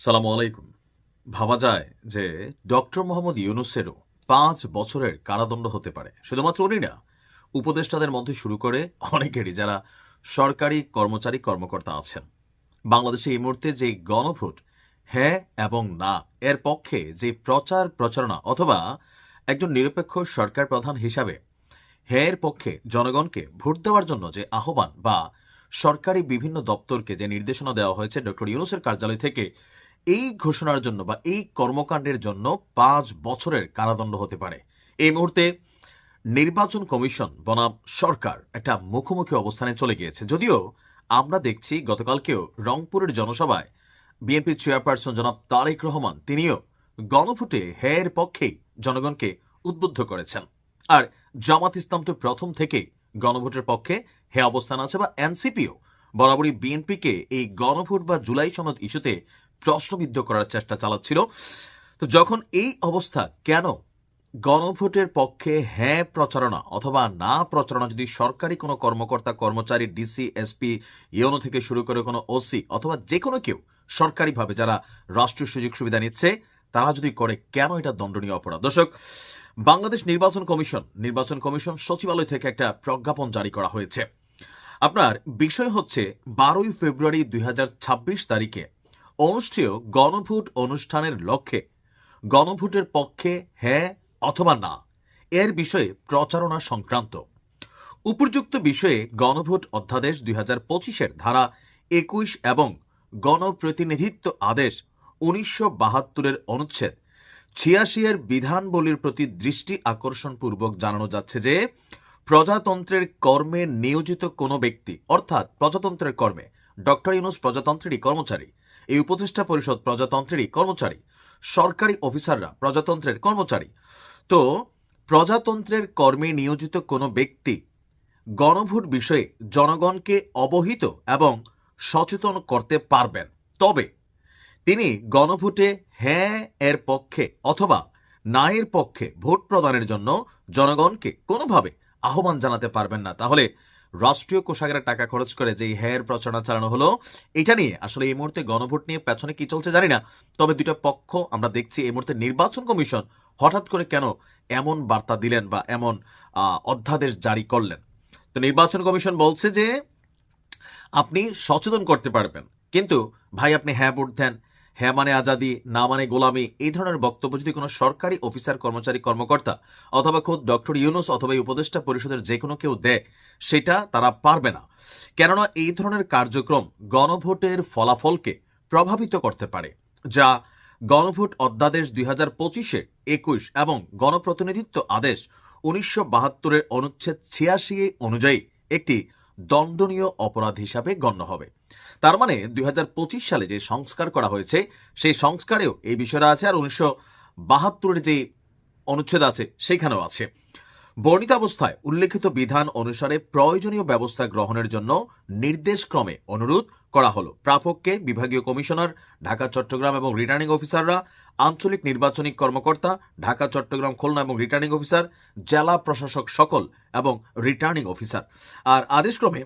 সালামু আলাইকুম। ভাবা যায় যে ডক্টর মোহাম্মদ ইউনূসেরও ৫ বছরের কারাদণ্ড হতে পারে। শুধুমাত্র উনি না, উপদেষ্টাদের মধ্যে শুরু করে অনেকেরই, যারা সরকারি কর্মচারী কর্মকর্তা আছেন। বাংলাদেশে এই মুহূর্তে যে গণভোট হ্যাঁ এবং না এর পক্ষে যে প্রচার প্রচারণা, অথবা একজন নিরপেক্ষ সরকার প্রধান হিসাবে হ্যাঁ এর পক্ষে জনগণকে ভোট দেওয়ার জন্য যে আহ্বান, বা সরকারি বিভিন্ন দপ্তরকে যে নির্দেশনা দেওয়া হয়েছে ডক্টর ইউনূসের কার্যালয় থেকে, এই ঘোষণার জন্য বা এই কর্মকাণ্ডের জন্য ৫ বছরের কারাদণ্ড হতে পারে। এই মুহূর্তে নির্বাচন কমিশন বনাম সরকার একটা মুখোমুখি অবস্থানে চলে গিয়েছে। যদিও আমরা দেখছি গতকালকেও রংপুরের জনসভায় বিএনপির চেয়ারপারসন জনাব তারেক রহমান তিনিও গণভোটে হ্যাঁ এর পক্ষেই জনগণকে উদ্বুদ্ধ করেছেন। আর জামাত ইসলাম তো প্রথম থেকে গণভোটের পক্ষে হ্যাঁ অবস্থান আছে, বা এনসিপিও বরাবরই বিএনপিকে এই গণভোট বা জুলাই সনদ ইস্যুতে প্রশ্নবিদ্ধ করার চেষ্টা চালাচ্ছিল। তো যখন এই অবস্থা, কেন গণভোটের পক্ষে হ্যাঁ প্রচারণা অথবা না প্রচারণা যদি সরকারি কোনো কর্মকর্তা কর্মচারী, ডিসি, এসপি, ইউনো থেকে শুরু করে কোনো ওসি অথবা যে কোনো কেউ সরকারিভাবে যারা রাষ্ট্রীয় সুযোগ সুবিধা নিচ্ছে, তারা যদি করে, কেন এটা দণ্ডনীয় অপরাধ? দর্শক, বাংলাদেশ নির্বাচন কমিশন সচিবালয় থেকে একটা প্রজ্ঞাপন জারি করা হয়েছে। আপনার বিষয় হচ্ছে ১২ই ফেব্রুয়ারি ২০২৬ তারিখে অনুষ্ঠেয় গণভোট অনুষ্ঠানের লক্ষ্যে গণভোটের পক্ষে হ্যাঁ অথবা না এর বিষয়ে প্রচারণা সংক্রান্ত। উপযুক্ত বিষয়ে গণভোট অধ্যাদেশ ২০২৫-এর ধারা ২১ এবং গণপ্রতিনিধিত্ব আদেশ ১৯৭২-এর অনুচ্ছেদ ৮৬-এর বিধানবলীর প্রতি দৃষ্টি আকর্ষণপূর্বক জানানো যাচ্ছে যে প্রজাতন্ত্রের কর্মে নিয়োজিত কোনো ব্যক্তি, অর্থাৎ প্রজাতন্ত্রের কর্মে ডক্টর ইউনূস প্রজাতন্ত্রেরই কর্মচারী, এই উপদেষ্টা পরিষদ প্রজাতন্ত্রেরই কর্মচারী, সরকারি অফিসাররা প্রজাতন্ত্রের কর্মচারী। তো প্রজাতন্ত্রের কর্মে নিয়োজিত কোনো ব্যক্তি গণভোট বিষয়ে জনগণকে অবহিত এবং সচেতন করতে পারবেন, তবে তিনি গণভোটে হ্যাঁ এর পক্ষে অথবা না এর পক্ষে ভোট প্রদানের জন্য জনগণকে কোনোভাবে আহ্বান জানাতে পারবেন না। তাহলে রাষ্ট্রীয় কোষাগারে টাকা খরচ করে যে হ্যাঁ এর প্রচারণা চালানো হলো, এটা নিয়ে আসলে এই মুহূর্তে গণভোট নিয়ে পেছনে কি চলছে জানি না, তবে দুইটা পক্ষ আমরা দেখছি এই মুহূর্তে নির্বাচন কমিশন হঠাৎ করে কেন এমন বার্তা দিলেন বা এমন অধ্যাদেশ জারি করলেন। তো নির্বাচন কমিশন বলছে যে আপনি সচেতন করতে পারবেন, কিন্তু ভাই আপনি হ্যাঁ ভোট দেন, হ্যাঁ মানে আজাদি, না মানে গোলামি, এই ধরনের বক্তব্য যদি কোনো সরকারি অফিসার, কর্মচারী, কর্মকর্তা অথবা খোদ ডক্টর ইউনূস অথবা এই উপদেষ্টা পরিষদের যে কোনো কেউ দেয়, সেটা তারা পারবে না। কেননা এই ধরনের কার্যক্রম গণভোটের ফলাফলকে প্রভাবিত করতে পারে, যা গণভোট অধ্যাদেশ ২০২৫-এর ২১ এবং গণপ্রতিনিধিত্ব আদেশ ১৯৭২-এর অনুচ্ছেদ ৮৬ অনুযায়ী একটি দণ্ডনীয় অপরাধ হিসাবে গণ্য হবে। তার মানে ২০২৫ সালে যে সংস্কার করা হয়েছে, সেই সংস্কারেও এই বিষয়টা আছে, আর ১৯৭২-এর যে অনুচ্ছেদ আছে সেখানেও আছে। বর্ণিত অবস্থায় উল্লেখিত বিধান অনুসারে প্রয়োজনীয় ব্যবস্থা গ্রহণের জন্য নির্দেশক্রমে অনুরোধ করা হলো প্রাপককে বিভাগীয় কমিশনার, ঢাকা, চট্টগ্রাম এবং রিটার্নিং অফিসাররা, আঞ্চলিক নির্বাচনী কর্মকর্তা, ঢাকা, চট্টগ্রাম, খুলনা এবং রিটার্নিং অফিসার, জেলা প্রশাসক সকল এবং রিটার্নিং অফিসার। আর আদেশক্রমে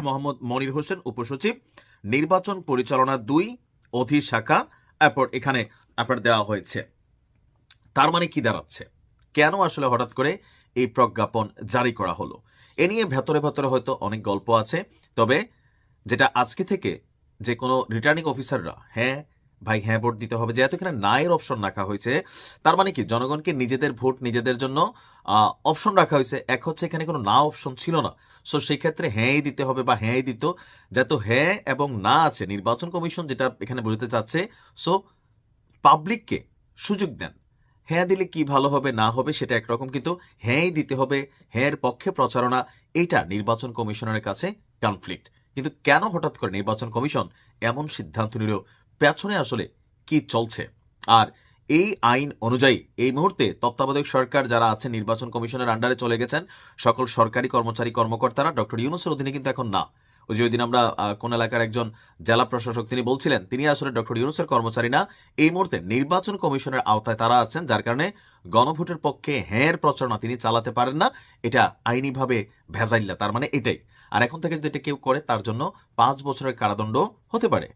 মোহাম্মদ মনির হোসেন, উপসচিব, নির্বাচন পরিচালনা ২ অধিশাখা, এরপর এখানে আপনার দেওয়া হয়েছে। তার মানে কি দাঁড়াচ্ছে, কেন আসলে হঠাৎ করে এই প্রজ্ঞাপন জারি করা হলো? এ নিয়ে ভেতরে ভেতরে হয়তো অনেক গল্প আছে, তবে যেটা আজকে থেকে যে কোনো রিটার্নিং অফিসাররা হ্যাঁ ভাই হ্যাঁ ভোট দিতে হবে, যেহেতু এখানে নায়ের অপশন রাখা হয়েছে, তার মানে কি জনগণকে নিজেদের ভোট নিজেদের জন্য অপশন রাখা হয়েছে। এক হচ্ছে এখানে কোনো না অপশন ছিল না, সো সেই ক্ষেত্রে হ্যাঁই দিতে হবে বা হ্যাঁই দিত, যেহেতু হ্যাঁ এবং না আছে, নির্বাচন কমিশন যেটা এখানে বোঝাতে চাচ্ছে, সো পাবলিককে সুযোগ দেন। হ্যাঁ দিলে কি ভালো হবে না হবে সেটা একরকম, কিন্তু হ্যাঁই দিতে হবে, হ্যাঁর পক্ষে প্রচারণা, এইটা নির্বাচন কমিশনের কাছে কনফ্লিক্ট। কিন্তু কেন হঠাৎ করে নির্বাচন কমিশন এমন সিদ্ধান্ত নিল, পেছনে আসলে কি চলছে? আর এই আইন অনুযায়ী এই মুহূর্তে তত্ত্বাবধায়ক সরকার যারা আছে নির্বাচন কমিশনের আন্ডারে চলে গেছেন, সকল সরকারি কর্মচারী কর্মকর্তারা ডক্টর ইউনূসের অধীনে কিন্তু এখন না। ওই যে ওই দিন আমরা কোন এলাকার একজন জেলা প্রশাসক তিনি বলছিলেন তিনি আসলে ডক্টর ইউনূসের কর্মচারী না, এই মুহূর্তে নির্বাচন কমিশনের আওতায় তারা আছেন, যার কারণে গণভোটের পক্ষে হ্যাঁর প্রচারণা তিনি চালাতে পারেন না। এটা আইনিভাবে ভেজাইল্লা, তার মানে এটাই। আর এখন থেকে যদি এটা কেউ করে তার জন্য ৫ বছরের কারাদণ্ড হতে পারে।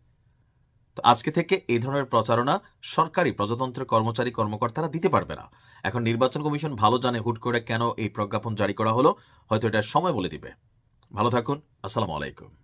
তো আজকে থেকে এই ধরনের প্রচারণা সরকারি প্রজাতন্ত্রের কর্মচারী কর্মকর্তারা দিতে পারবে না। এখন নির্বাচন কমিশন ভালো জানে হুট করে কেন এই প্রজ্ঞাপন জারি করা হলো, হয়তো এটা সময় বলে দিবে। ভালো থাকুন। আসসালামু আলাইকুম।